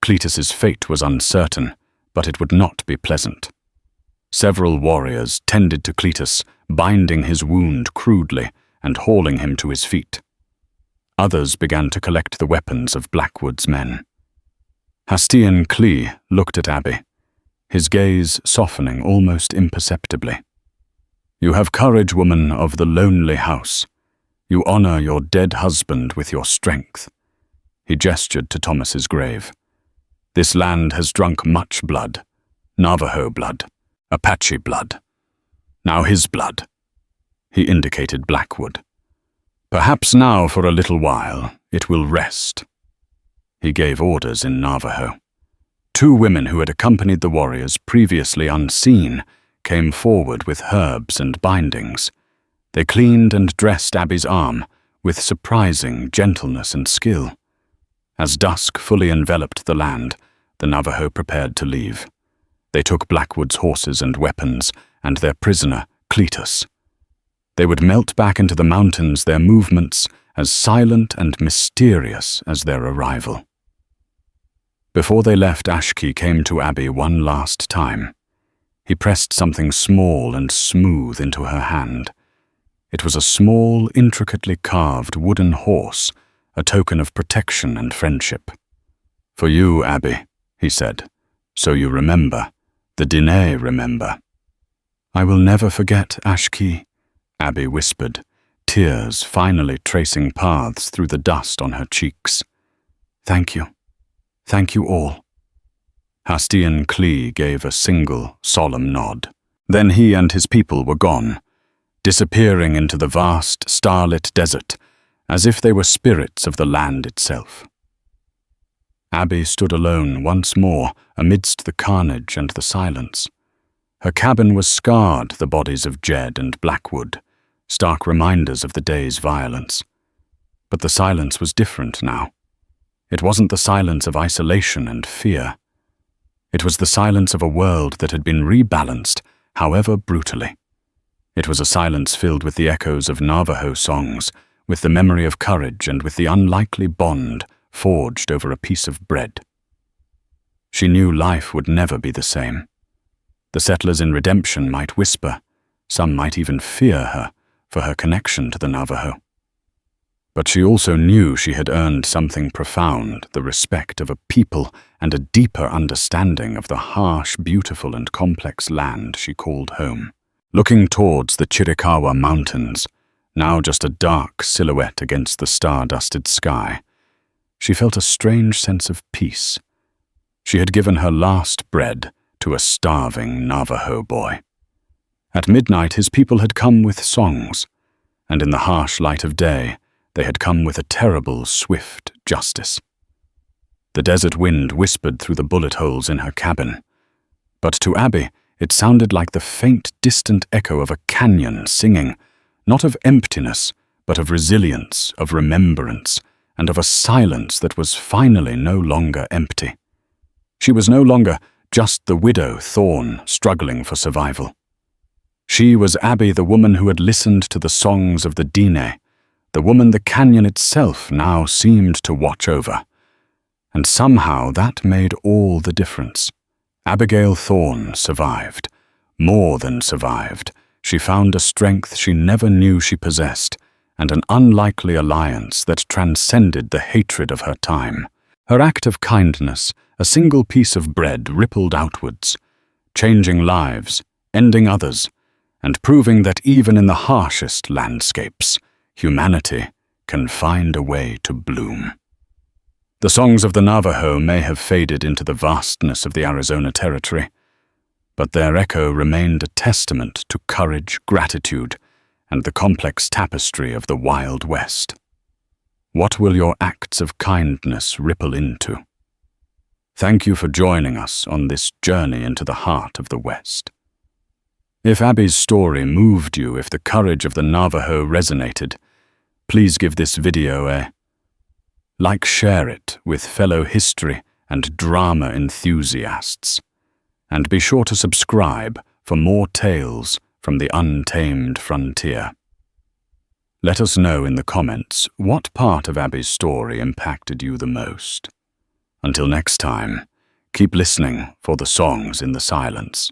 Cletus's fate was uncertain, but it would not be pleasant. Several warriors tended to Cletus, binding his wound crudely and hauling him to his feet. Others began to collect the weapons of Blackwood's men. Hestian Clee looked at Abby, his gaze softening almost imperceptibly. "You have courage, woman of the lonely house. You honor your dead husband with your strength." He gestured to Thomas's grave. "This land has drunk much blood, Navajo blood, Apache blood. Now his blood." He indicated Blackwood. "Perhaps now for a little while it will rest." He gave orders in Navajo. Two women who had accompanied the warriors, previously unseen, came forward with herbs and bindings. They cleaned and dressed Abby's arm with surprising gentleness and skill. As dusk fully enveloped the land, the Navajo prepared to leave. They took Blackwood's horses and weapons, and their prisoner, Cletus. They would melt back into the mountains, their movements as silent and mysterious as their arrival. Before they left, Ashki came to Abby one last time. He pressed something small and smooth into her hand. It was a small, intricately carved wooden horse, a token of protection and friendship. "For you, Abby," he said, "so you remember. The Diné remember." "I will never forget, Ashki," Abby whispered, tears finally tracing paths through the dust on her cheeks. "Thank you. Thank you all." Hastian Klee gave a single, solemn nod. Then he and his people were gone, disappearing into the vast, starlit desert, as if they were spirits of the land itself. Abby stood alone once more amidst the carnage and the silence. Her cabin was scarred, the bodies of Jed and Blackwood, stark reminders of the day's violence. But the silence was different now. It wasn't the silence of isolation and fear. It was the silence of a world that had been rebalanced, however brutally. It was a silence filled with the echoes of Navajo songs, with the memory of courage and with the unlikely bond forged over a piece of bread. She knew life would never be the same. The settlers in Redemption might whisper, some might even fear her for her connection to the Navajo. But she also knew she had earned something profound, the respect of a people and a deeper understanding of the harsh, beautiful, and complex land she called home. Looking towards the Chiricahua Mountains, now just a dark silhouette against the star-dusted sky, she felt a strange sense of peace. She had given her last bread to a starving Navajo boy. At midnight, his people had come with songs, and in the harsh light of day, they had come with a terrible, swift justice. The desert wind whispered through the bullet holes in her cabin, but to Abby, it sounded like the faint, distant echo of a canyon singing, not of emptiness, but of resilience, of remembrance, and of a silence that was finally no longer empty. She was no longer just the widow Thorn struggling for survival. She was Abby, the woman who had listened to the songs of the Diné, the woman the canyon itself now seemed to watch over. And somehow that made all the difference. Abigail Thorn survived. More than survived. She found a strength she never knew she possessed, and an unlikely alliance that transcended the hatred of her time. Her act of kindness, a single piece of bread, rippled outwards, changing lives, ending others, and proving that even in the harshest landscapes, humanity can find a way to bloom. The songs of the Navajo may have faded into the vastness of the Arizona Territory, but their echo remained a testament to courage, gratitude, and the complex tapestry of the Wild West. What will your acts of kindness ripple into? Thank you for joining us on this journey into the heart of the West. If Abby's story moved you, if the courage of the Navajo resonated, please give this video a like, share it with fellow history and drama enthusiasts, and be sure to subscribe for more tales from the untamed frontier. Let us know in the comments what part of Abby's story impacted you the most. Until next time, keep listening for the songs in the silence.